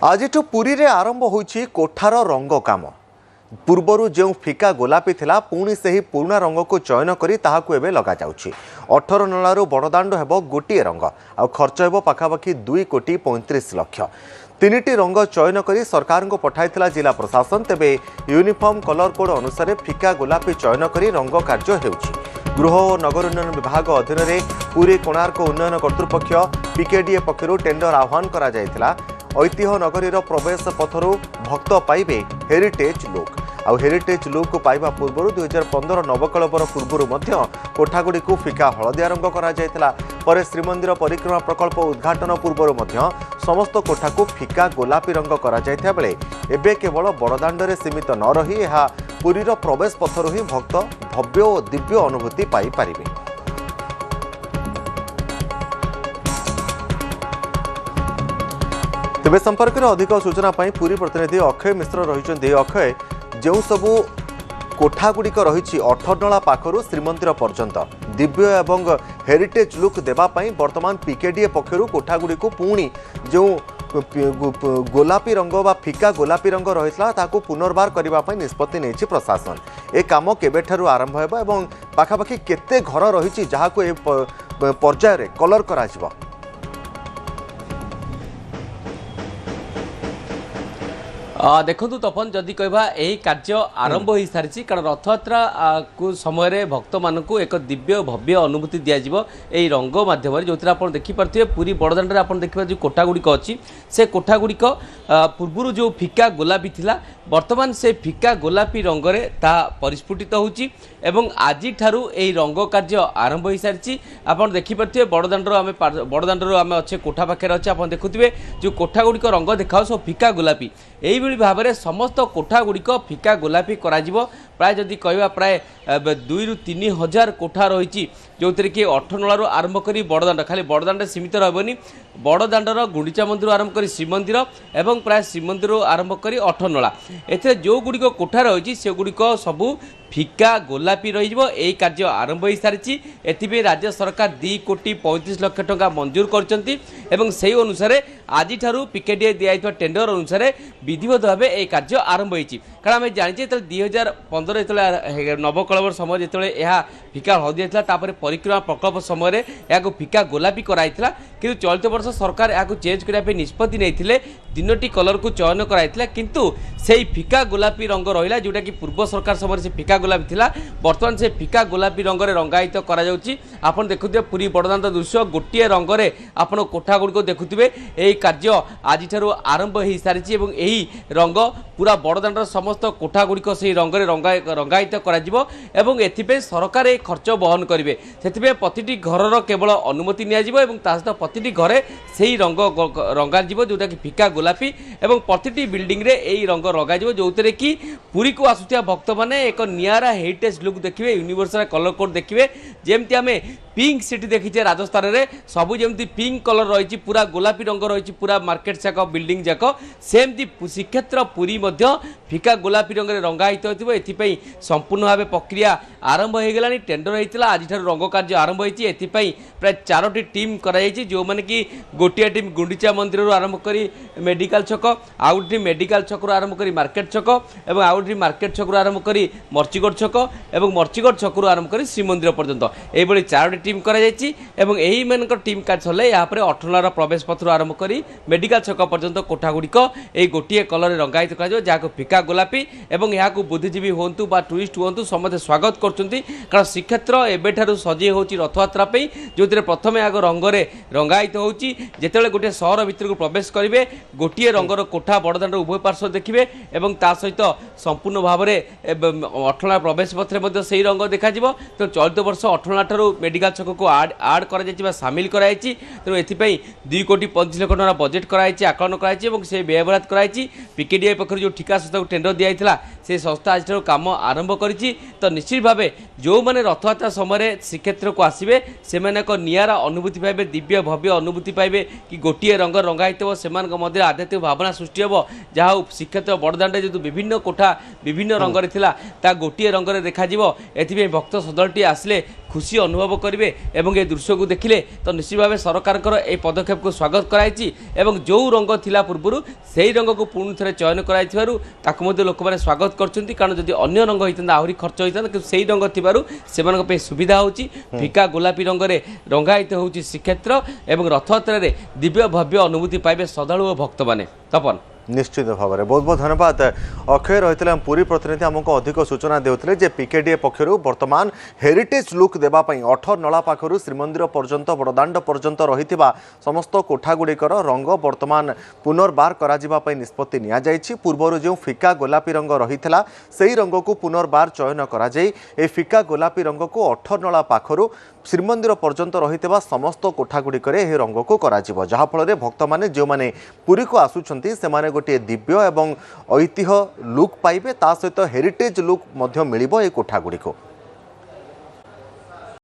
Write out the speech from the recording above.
आज पुरी रे आरंभ होइछि कोठार रंग काम। पूर्वर जो फिका गोलापी थिला पुणी से ही पुराना रंग को चयन करी ताहाकु एबे लगा जाउछि। 18 नलारू बड़दाण्ड हेबो गोटिए रंग आ खर्च हेबो पाखापाखि 2,35,00,000। तीनिटी रंग चयन करी सरकार को पठाइथिला जिला प्रशासन। तेबे यूनिफॉर्म कलर कोड अनुसार फिका गोलापी चयन करी रंग कार्य हेउछि। गृह और नगर उन्नयन विभाग अधीन में पुरी कोणार्क उन्नयन कर्तृपक्ष पीकेडीए पक्षर टेंडर आह्वान करा जायथिला। ऐतिह्य नगरीर प्रवेश पथरु भक्त पाइबे हेरिटेज लुक। आउ हेरिटेज लुक पाइबा पूर्व 2015 नवकलबर पूर्व कोठागुड़ी को फिका हलदिया रंग करा जायथिला। परे श्रीमंदिर परिक्रमा प्रकल्प उद्घाटन पूर्व समस्त कोठा को फिका गोलापी रंग करा जायथिया बेले एबे केवल बड़दाण्ड सीमित न रही यह पुरीर प्रवेश पथरु ही भक्त भव्य और दिव्य अनुभूति पाई पारिबे। तेबे संपर्क में अधिक सूचना पाई पुरी प्रतिनिधि अक्षय मिश्र रही। अक्षय, जो सबू कोठागुड़िक रही 18 नला पाखर श्रीमंदिर पर्यंत दिव्य एवं हेरिटेज लुक देवाई वर्तमान पीकेडीए पक्षर कोठागुड़ी को पुणी जो गोलापी रंग बा फिका गोलापी रंग रही ताकू पुनर्बार करने निष्पत्ति नहीं प्रशासन। ए काम केबेठारु आरंभ हेबो एवं पाखापाखि केते घर रही जहाँ को पर्यायर कलर करा जिवो? देखु तपन जदि कहवा यही कार्य आरंभ हो सारी कारण रथयात्रा को समय भक्त मान एक दिव्य भव्य अनुभूति दिज्व यही रंग मध्यम जो आप देखिपे पुरी बड़दाण्ड आप देखिए जो कोठागुड़िक अच्छी से कोठागुड़िक पूर्व जो फिका गोलापी थिला वर्तमान से फिका गोलापी रंग ता परिस्फुटित होची एवं आज ठारू यही रंग कार्य आरंभ हो सारी आप देखिपे बड़दाण्ड आम अच्छे कोठा पाखे अच्छे आप देखुए जो कोठागुड़िक रंग देखा सब फिका गोलापी यही भाव में समस्त कोठागुड़िक फिका गोलापी करा प्राय जदि कहवा प्राय 2,000 ରୁ 3,000 कोठा रही जो थी कि 18 नलारू आरंभ कर बड़दाण्ड खाली बड़दाण्ड सीमित रही बड़दाण्डर गुंडीचा मंदिर आरंभ कर श्रीमंदिर एवं प्राय श्रीमंदिर आरंभ कर 18 नला ए जो गुड़िक कोठा रही से गुड़िक सबू फिका गोलापी रही कार्य आरंभ हो सारी। एथि राज्य सरकार 2,35,00,000 टंका मंजूर कर से अनुसार आज पीकेडीए दिया टेंडर अनुसार विधिवत भाव यह कार्य आरंभ होती। कारण आम जानी 2015 नवकलबर समय जो यह फिका हलदी जाता परिक्रमा प्रकल्प समय यह फिका गोलापी कराई कि चलित वर्ष सरकार यह चेंज करने निष्पत्ति नहीं 3टी कलर को चयन कराई किंतु से फिका गोलापी रंग रहा जोटा कि पूर्व सरकार समय से फिका गोलापी थिला वर्तमान से फिका गोलापी रंग रंगायित करा जाउची। आपण देखुथिबे पुरी बड़दाण्ड दृश्य गोटिए रंग रे आपण कोठा गुडी को देखुथिबे एही कार्य आज ठारू आरंभ हो सारी एवं एही रंग पूरा बड़दाण्डर समस्त कोठा गुडी को सही रंग रे रंगायित करा जिवो एवं एथिपे सरकार ए खर्च वहन करिवे। सेथिपे प्रतिटी घरर केवल अनुमति निया जिवो एवं ता सहित प्रतिटी घरे सही रंग रंगा जिवो जोटा कि फिका गोलापी एवं प्रतिटी बिल्डिंग रे एही रंग रंगा जिवो जोतरे कि पुरी को आसुथिया भक्त माने एक नियारा हेरिटेज लुक देखिए यूनिवर्सल कलर कोड देखिए जमती आम पिंक सिटी देखीचे राजस्थान में सबू जमी पिंक कलर रही पूरा गोलापी रंग रही पूरा मार्केट जाक बिल्डिंग जाक सेमती श्रीक्षेत्र पुरी फिका गोलापी रंग रंगायित हो एथि संपूर्ण भाव प्रक्रिया आरंभ हो गला टेंडर होता आज रंग कार्य आरंभ होती प्राय 4टी टीम कराई जो मैंने कि गोटे टीम गुंडीचा मंदिर आरंभ कर मेडिकल छक आउ टीम मेडिकल छक आरंभ कर मार्केट छक और आउ टीम मार्केट छक आरंभ कर मर्चिगढ़ छक और मर्चिगढ़ छक आरंभ कर श्रीमंदिर पर्यंत यही 4टी टीम यही मान टीम कार्य चले यहाँ 18 नलार प्रवेश पथर आरंभ कर मेडिकल छक पर्यंत कोठागुड़िक यही गोटे कलर रंगायित कर फिका गोलापी और यहाँ बुद्धिजीवी हूँ बा टूरिस्ट हूँ समस्त स्वागत करछंती कारण श्रीक्षेत्र एबेठारु सजे होची रथयात्रा जो प्रथम आग रंगरे रंगायित होची जेतेबेले गोटे सहर भितर को प्रवेश करेंगे गोटे रंगर कोठा बड़दाण्ड उभय पार्श्व देखिए और ता सहित संपूर्ण भाव में 18 प्रवेश पथरे से रंग देखा तो चलित वर्ष 18 ठारू मेडिकल छक को आड कर सामिल कराई तेणु एथि 2,35,00,000 टଙ୍କା बजेट कराई आकलन कराई से व्ययबराद कराई पीकेडीए पक्ष जो ठिका संस्था को टेंडर दिया से संस्था आज काम आरंभ करी तो निश्चित भाव जो मैंने रथयात्रा समय श्रीक्षेत्र को आसवे से एक नियारा अनुभूति पाइबे दिव्य भव्य अनुभूति पाइबे कि गोटे रंग रंगायित से आध्यात्मिक भावना सृष्टि हे जहाँ श्रीक्षेत्र बड़दाण्ड जो विभिन्न कोठा विभिन्न रंग ता गोटे रंग देखा एथि भक्त सदलटी आसले खुशी अनुभव करेंगे एवं ए दृश्य को देखिले तो निश्चित भाव सरकार ए पदक्षेप को स्वागत कराई एवं जो रंग थिला पूर्व से ही रंग को पुणी थे चयन कराई लोक मैंने स्वागत करछंती कारण जदि अन्य रंग होता आहरी खर्च होता कि से रंग थी सुविधा होची फिका गोलापी रंग में रंगायित होची श्रीक्षेत्र एवं रथयात्रा दिव्य भव्य अनुभूति पाइबे श्रद्धालु और भक्त मैंने तपन निश्चित भाव में बहुत बहुत धन्यवाद अक्षय रही पुरी प्रतिनिधि आमको अधिक सूचना देते जे पीकेडीए पक्षर वर्तमान हेरिटेज लुक देवाई अठर नला पाखर श्रीमंदिर पर्यंत बड़दाण्ड पर्यंत रही समस्त कोठागुड़िकर रंग वर्तमान पुनर्बार कर निष्पत्ति नि पूर्वर जो फिका गोलापी रंग रही से रंग को पुनर्बार चयन कर फिका गोलापी रंग को अठर नला पाखर श्रीमंदिर पर्यंत रही समस्त कोठागुड़िकर रंग को जहाँफल भक्त मैंने जो मैंने पुरी को आसुंच से गोटे दिव्य एवं ऐतिह्य लुक पाइबे ता सहित हेरिटेज लुक मिल कोठागुड़ी को।